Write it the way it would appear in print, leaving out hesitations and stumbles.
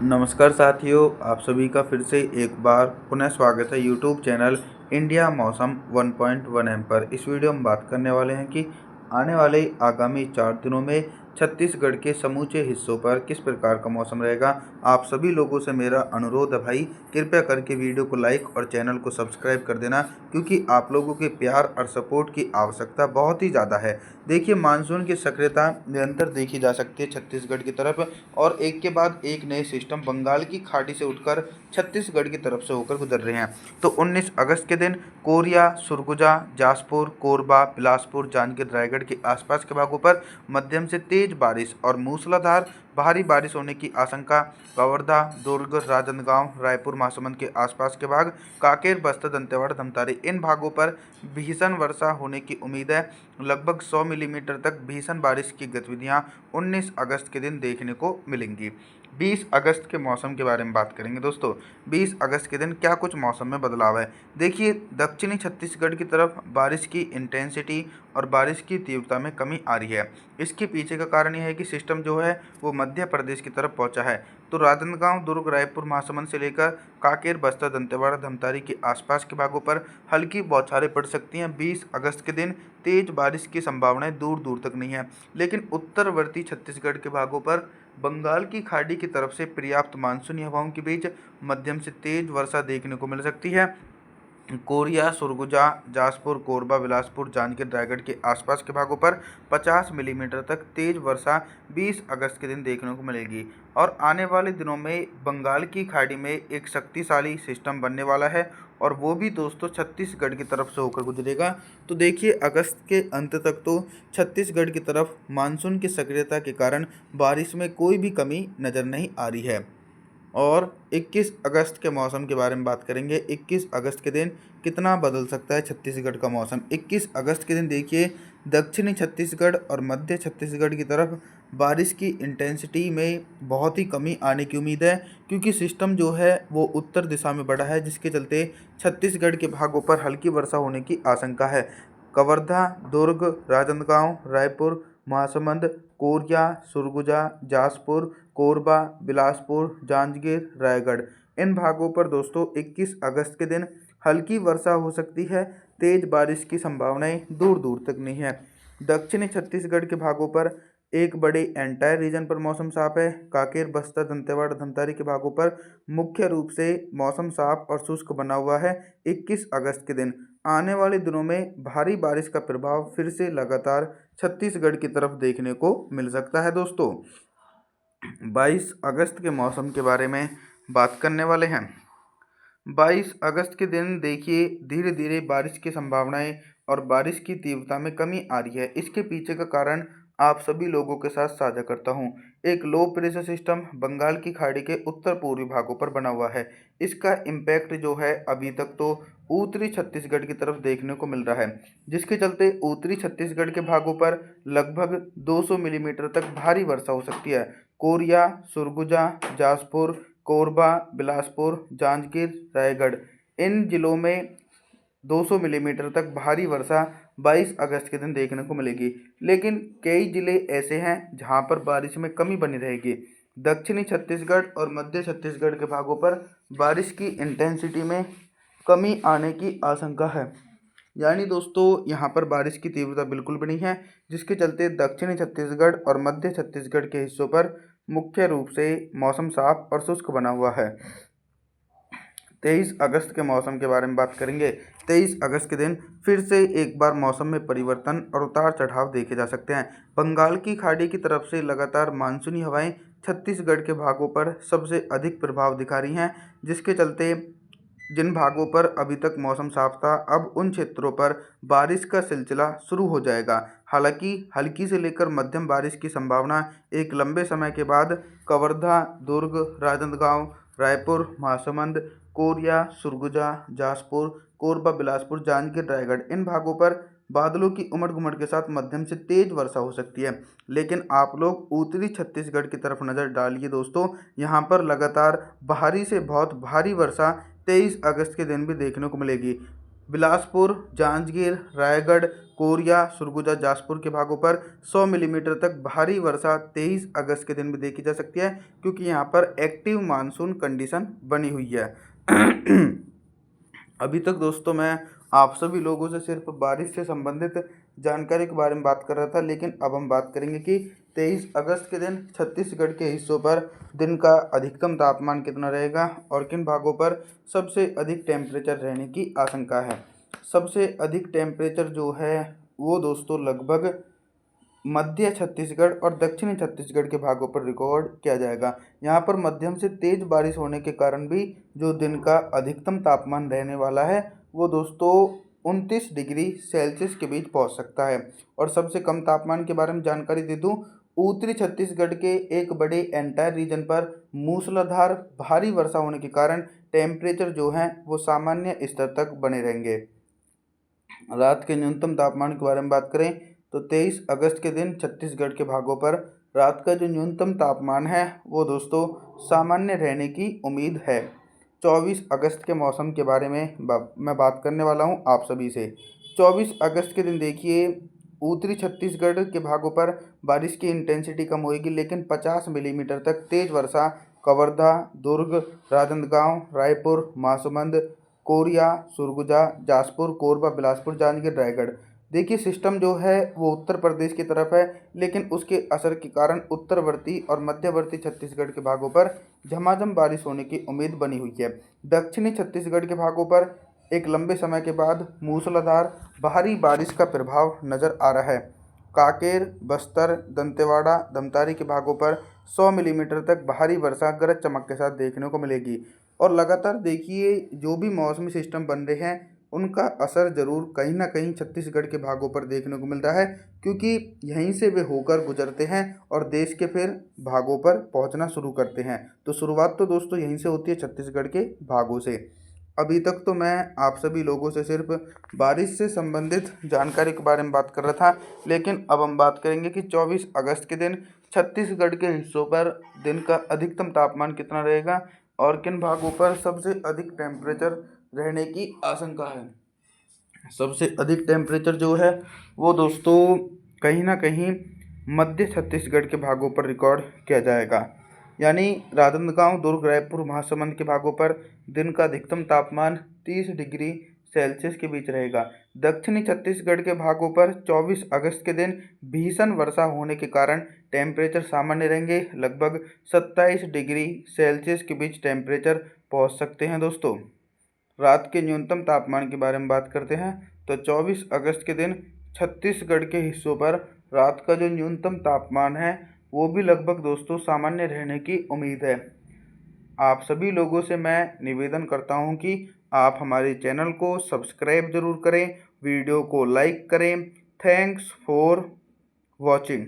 नमस्कार साथियों, आप सभी का फिर से एक बार पुनः स्वागत है यूट्यूब चैनल इंडिया मौसम 1.1 एम पर। इस वीडियो में बात करने वाले हैं कि आने वाले आगामी 4 दिनों में छत्तीसगढ़ के समूचे हिस्सों पर किस प्रकार का मौसम रहेगा। आप सभी लोगों से मेरा अनुरोध है भाई, कृपया करके वीडियो को लाइक और चैनल को सब्सक्राइब कर देना, क्योंकि आप लोगों के प्यार और सपोर्ट की आवश्यकता बहुत ही ज़्यादा है। देखिए, मानसून की सक्रियता निरंतर देखी जा सकती है छत्तीसगढ़ की तरफ, और एक के बाद एक नए सिस्टम बंगाल की खाड़ी से उठकर छत्तीसगढ़ की तरफ से होकर गुजर रहे हैं। तो 19 अगस्त के दिन कोरिया, सुरगुजा, जासपुर, कोरबा, बिलासपुर, जांजगीर, रायगढ़ के आसपास के भागों पर मध्यम से तेज बारिश और मूसलाधार भारी बारिश होने की आशंका। कवर्धा, दुर्ग, राजनांदगांव, रायपुर, महासमुंद के आसपास के भाग, कांकेर, बस्तर, दंतेवाड़ा, धमतारी, इन भागों पर भीषण वर्षा होने की उम्मीद है। लगभग 100 मिलीमीटर तक भीषण बारिश की गतिविधियां 19 अगस्त के दिन देखने को मिलेंगी। 20 अगस्त के मौसम के बारे में बात करेंगे दोस्तों। 20 अगस्त के दिन क्या कुछ मौसम में बदलाव है। देखिए, दक्षिणी छत्तीसगढ़ की तरफ बारिश की इंटेंसिटी और बारिश की तीव्रता में कमी आ रही है। इसके पीछे का कारण यह है कि सिस्टम जो है वो मध्य प्रदेश की तरफ पहुंचा है। तो राजनांदगांव, दुर्ग, रायपुर, महासमुंद से लेकर कांकेर, बस्तर, दंतेवाड़ा, धमतारी के आसपास के भागों पर हल्की बौछारें पड़ सकती हैं। 20 अगस्त के दिन तेज बारिश की संभावनाएं दूर दूर तक नहीं है, लेकिन उत्तरवर्ती छत्तीसगढ़ के भागों पर बंगाल की खाड़ी की तरफ से पर्याप्त मानसूनी हवाओं के बीच मध्यम से तेज वर्षा देखने को मिल सकती है। कोरिया, सुरगुजा, जासपुर, कोरबा, बिलासपुर, जांजगीर, रायगढ़ के आसपास के भागों पर 50 मिलीमीटर तक तेज वर्षा 20 अगस्त के दिन देखने को मिलेगी। और आने वाले दिनों में बंगाल की खाड़ी में एक शक्तिशाली सिस्टम बनने वाला है, और वो भी दोस्तों छत्तीसगढ़ की तरफ से होकर गुजरेगा। तो देखिए, अगस्त के अंत तक तो छत्तीसगढ़ की तरफ मानसून की सक्रियता के कारण बारिश में कोई भी कमी नज़र नहीं आ रही है। और 21 अगस्त के मौसम के बारे में बात करेंगे। 21 अगस्त के दिन कितना बदल सकता है छत्तीसगढ़ का मौसम। 21 अगस्त के दिन देखिए, दक्षिणी छत्तीसगढ़ और मध्य छत्तीसगढ़ की तरफ बारिश की इंटेंसिटी में बहुत ही कमी आने की उम्मीद है, क्योंकि सिस्टम जो है वो उत्तर दिशा में बढ़ा है, जिसके चलते छत्तीसगढ़ के भागों पर हल्की वर्षा होने की आशंका है। कवर्धा, दुर्ग, राजनांदगांव, रायपुर, महासमुंद, कोरिया, सुरगुजा, जासपुर, कोरबा, बिलासपुर, जांजगीर, रायगढ़, इन भागों पर दोस्तों 21 अगस्त के दिन हल्की वर्षा हो सकती है। तेज बारिश की संभावनाएं दूर दूर तक नहीं है। दक्षिणी छत्तीसगढ़ के भागों पर एक बड़े एंटायर रीजन पर मौसम साफ है। कांकेर, बस्तर, दंतेवाड़ा, धमतारी के भागों पर मुख्य रूप से मौसम साफ और शुष्क बना हुआ है। 21 अगस्त के दिन आने वाले दिनों में भारी बारिश का प्रभाव फिर से लगातार छत्तीसगढ़ की तरफ देखने को मिल सकता है दोस्तों। 22 अगस्त के मौसम के बारे में बात करने वाले हैं। 22 अगस्त के दिन देखिए, धीरे धीरे बारिश की संभावनाएं और बारिश की तीव्रता में कमी आ रही है। इसके पीछे का कारण आप सभी लोगों के साथ साझा करता हूं। एक लो प्रेशर सिस्टम बंगाल की खाड़ी के उत्तर पूर्वी भागों पर बना हुआ है। इसका इम्पैक्ट जो है अभी तक तो उत्तरी छत्तीसगढ़ की तरफ देखने को मिल रहा है, जिसके चलते उत्तरी छत्तीसगढ़ के भागों पर लगभग 200 मिलीमीटर तक भारी वर्षा हो सकती है। कोरिया, सुरगुजा, जासपुर, कोरबा, बिलासपुर, जांजगीर, रायगढ़, इन जिलों में 200 मिलीमीटर तक भारी वर्षा 22 अगस्त के दिन देखने को मिलेगी। लेकिन कई जिले ऐसे हैं जहां पर बारिश में कमी बनी रहेगी। दक्षिणी छत्तीसगढ़ और मध्य छत्तीसगढ़ के भागों पर बारिश की इंटेंसिटी में कमी आने की आशंका है। यानी दोस्तों, यहाँ पर बारिश की तीव्रता बिल्कुल भी नहीं है, जिसके चलते दक्षिणी छत्तीसगढ़ और मध्य छत्तीसगढ़ के हिस्सों पर मुख्य रूप से मौसम साफ और शुष्क बना हुआ है। 23 अगस्त के मौसम के बारे में बात करेंगे। 23 अगस्त के दिन फिर से एक बार मौसम में परिवर्तन और उतार चढ़ाव देखे जा सकते हैं। बंगाल की खाड़ी की तरफ से लगातार मानसूनी हवाएं छत्तीसगढ़ के भागों पर सबसे अधिक प्रभाव दिखा रही हैं, जिसके चलते जिन भागों पर अभी तक मौसम साफ था, अब उन क्षेत्रों पर बारिश का सिलसिला शुरू हो जाएगा। हालांकि हल्की से लेकर मध्यम बारिश की संभावना एक लंबे समय के बाद कवर्धा, दुर्ग, राजनांदगांव, रायपुर, महासमुंद, कोरिया, सुरगुजा, जासपुर, कोरबा, बिलासपुर, जांजगीर, रायगढ़, इन भागों पर बादलों की उमड़ घुमड़ के साथ मध्यम से तेज वर्षा हो सकती है। लेकिन आप लोग उत्तरी छत्तीसगढ़ की तरफ नज़र डालिए दोस्तों, यहाँ पर लगातार भारी से बहुत भारी वर्षा 23 अगस्त के दिन भी देखने को मिलेगी। बिलासपुर, जांजगीर, रायगढ़, कोरिया, सरगुजा, जासपुर के भागों पर 100 मिलीमीटर तक भारी वर्षा 23 अगस्त के दिन भी देखी जा सकती है, क्योंकि यहाँ पर एक्टिव मानसून कंडीशन बनी हुई है। अभी तक दोस्तों मैं आप सभी लोगों से सिर्फ बारिश से संबंधित जानकारी के बारे में बात कर रहा था, लेकिन अब हम बात करेंगे कि 23 अगस्त के दिन छत्तीसगढ़ के हिस्सों पर दिन का अधिकतम तापमान कितना रहेगा और किन भागों पर सबसे अधिक टेम्परेचर रहने की आशंका है। सबसे अधिक टेम्परेचर जो है वो दोस्तों लगभग मध्य छत्तीसगढ़ और दक्षिणी छत्तीसगढ़ के भागों पर रिकॉर्ड किया जाएगा। यहाँ पर मध्यम से तेज बारिश होने के कारण भी जो दिन का अधिकतम तापमान रहने वाला है वो दोस्तों 29 डिग्री सेल्सियस के बीच पहुँच सकता है। और सबसे कम तापमान के बारे में जानकारी दे दूँ, उत्तरी छत्तीसगढ़ के एक बड़े एंटायर रीजन पर मूसलाधार भारी वर्षा होने के कारण टेम्परेचर जो हैं वो सामान्य स्तर तक बने रहेंगे। रात के न्यूनतम तापमान के बारे में बात करें तो 23 अगस्त के दिन छत्तीसगढ़ के भागों पर रात का जो न्यूनतम तापमान है वो दोस्तों सामान्य रहने की उम्मीद है। 24 अगस्त के मौसम के बारे में मैं बात करने वाला हूं आप सभी से। 24 अगस्त के दिन देखिए उत्तरी छत्तीसगढ़ के भागों पर बारिश की इंटेंसिटी कम होगी, लेकिन 50 मिलीमीटर तक तेज वर्षा कवर्धा, दुर्ग, राजनांदगांव, रायपुर, महासमुंद, कोरिया, सुरगुजा, जासपुर, कोरबा, बिलासपुर, जांजगीर, रायगढ़। देखिए सिस्टम जो है वो उत्तर प्रदेश की तरफ है, लेकिन उसके असर के कारण उत्तरवर्ती और मध्यवर्ती छत्तीसगढ़ के भागों पर झमाझम बारिश होने की उम्मीद बनी हुई है। दक्षिणी छत्तीसगढ़ के भागों पर एक लंबे समय के बाद मूसलाधार भारी बारिश का प्रभाव नजर आ रहा है। कांकेर, बस्तर, दंतेवाड़ा, धमतारी के भागों पर 100 मिलीमीटर तक भारी वर्षा गरज चमक के साथ देखने को मिलेगी। और लगातार देखिए जो भी मौसमी सिस्टम बन रहे हैं उनका असर ज़रूर कहीं ना कहीं छत्तीसगढ़ के भागों पर देखने को मिल रहा है, क्योंकि यहीं से वे होकर गुजरते हैं और देश के फिर भागों पर पहुंचना शुरू करते हैं। तो शुरुआत तो दोस्तों यहीं से होती है, छत्तीसगढ़ के भागों से। अभी तक तो मैं आप सभी लोगों से सिर्फ बारिश से संबंधित जानकारी के बारे में बात कर रहा था, लेकिन अब हम बात करेंगे कि 24 अगस्त के दिन छत्तीसगढ़ के हिस्सों पर दिन का अधिकतम तापमान कितना रहेगा और किन भागों पर सबसे अधिक टेम्परेचर रहने की आशंका है। सबसे अधिक टेम्परेचर जो है वो दोस्तों कहीं ना कहीं मध्य छत्तीसगढ़ के भागों पर रिकॉर्ड किया जाएगा, यानी राजनांदगांव, दुर्ग, रायपुर, महासमुंद के भागों पर दिन का अधिकतम तापमान 30 डिग्री सेल्सियस के बीच रहेगा। दक्षिणी छत्तीसगढ़ के भागों पर 24 अगस्त के दिन भीषण वर्षा होने के कारण टेम्परेचर सामान्य रहेंगे, लगभग 27 डिग्री सेल्सियस के बीच टेम्परेचर पहुंच सकते हैं दोस्तों। रात के न्यूनतम तापमान के बारे में बात करते हैं तो 24 अगस्त के दिन छत्तीसगढ़ के हिस्सों पर रात का जो न्यूनतम तापमान है वो भी लगभग दोस्तों सामान्य रहने की उम्मीद है। आप सभी लोगों से मैं निवेदन करता हूं कि आप हमारे चैनल को सब्सक्राइब ज़रूर करें, वीडियो को लाइक करें। Thanks for watching.